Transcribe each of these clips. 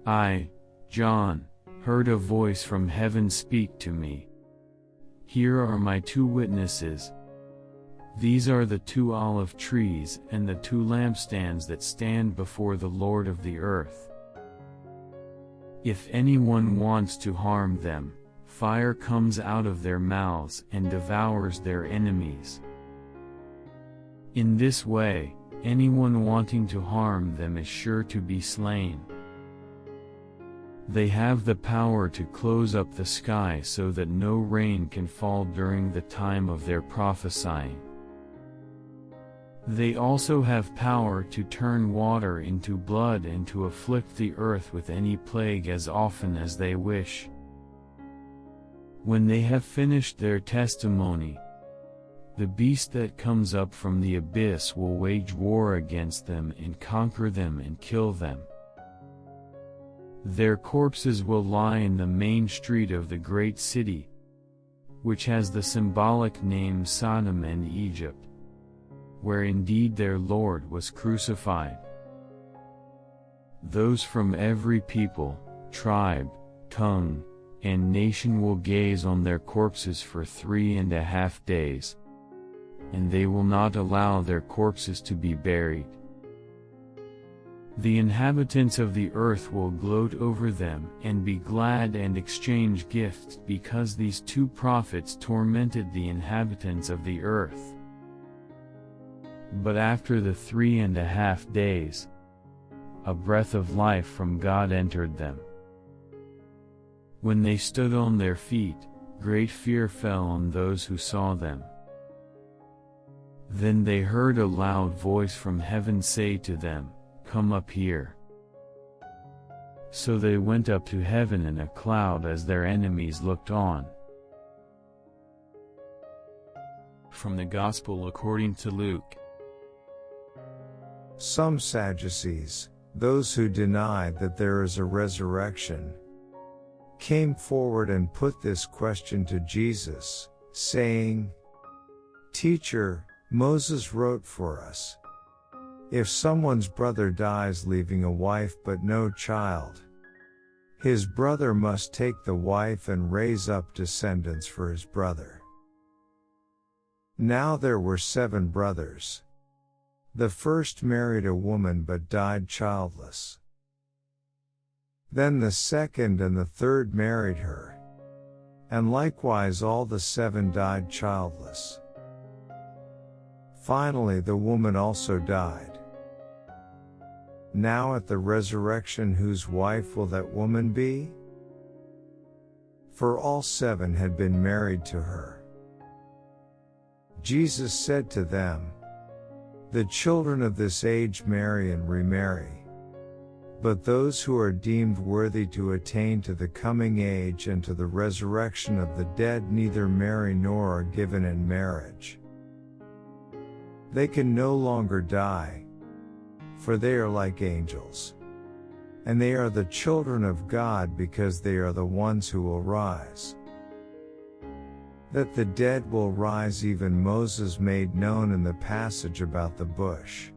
I, John, heard a voice from heaven speak to me. Here are my two witnesses. These are the two olive trees and the two lampstands that stand before the Lord of the earth. If anyone wants to harm them, fire comes out of their mouths and devours their enemies. In this way, anyone wanting to harm them is sure to be slain. They have the power to close up the sky so that no rain can fall during the time of their prophesying. They also have power to turn water into blood and to afflict the earth with any plague as often as they wish. When they have finished their testimony, the beast that comes up from the abyss will wage war against them and conquer them and kill them. Their corpses will lie in the main street of the great city, which has the symbolic name Sodom and Egypt, where indeed their Lord was crucified. Those from every people, tribe, tongue, and nation will gaze on their corpses for 3.5 days, and they will not allow their corpses to be buried. The inhabitants of the earth will gloat over them and be glad and exchange gifts because these two prophets tormented the inhabitants of the earth. But after the 3.5 days, a breath of life from God entered them. When they stood on their feet, great fear fell on those who saw them. Then they heard a loud voice from heaven say to them, "Come up here." So they went up to heaven in a cloud as their enemies looked on. From the Gospel according to Luke. Some Sadducees, those who denied that there is a resurrection, came forward and put this question to Jesus, saying, "Teacher, Moses wrote for us, if someone's brother dies leaving a wife but no child, his brother must take the wife and raise up descendants for his brother. Now there were 7 brothers. The first married a woman but died childless. Then the second and the third married her, and likewise all the 7 died childless. Finally the woman also died. Now at the resurrection whose wife will that woman be? For all 7 had been married to her." Jesus said to them, "The children of this age marry and remarry. But those who are deemed worthy to attain to the coming age and to the resurrection of the dead neither marry nor are given in marriage. They can no longer die, for they are like angels. And they are the children of God because they are the ones who will rise. That the dead will rise even Moses made known in the passage about the bush,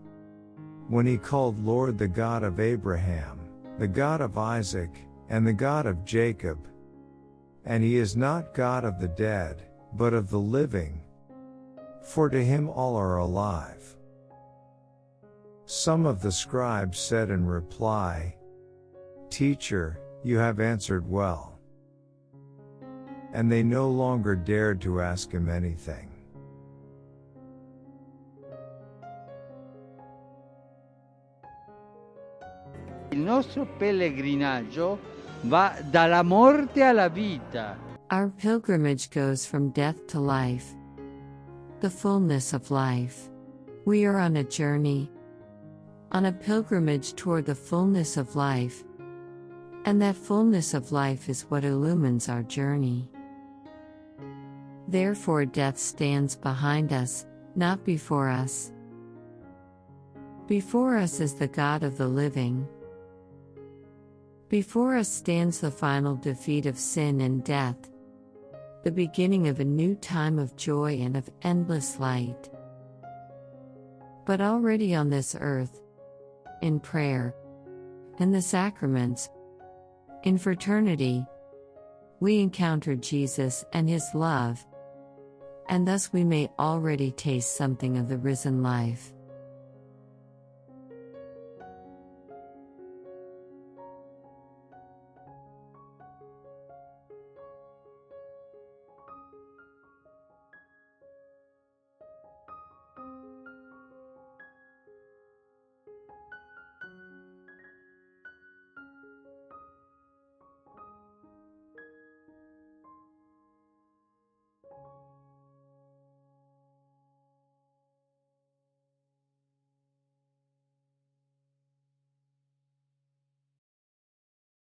when he called Lord the God of Abraham, the God of Isaac, and the God of Jacob. And he is not God of the dead, but of the living, for to him all are alive." Some of the scribes said in reply, "Teacher, you have answered well." And they no longer dared to ask him anything. Il nostro pellegrinaggio va dalla morte alla vita. Our pilgrimage goes from death to life, the fullness of life. We are on a journey, on a pilgrimage toward the fullness of life, and that fullness of life is what illumines our journey. Therefore death stands behind us, not before us. Before us is the God of the living. Before us stands the final defeat of sin and death, the beginning of a new time of joy and of endless light. But already on this earth, in prayer, and the sacraments, In fraternity, we encounter Jesus and His love, and thus we may already taste something of the risen life.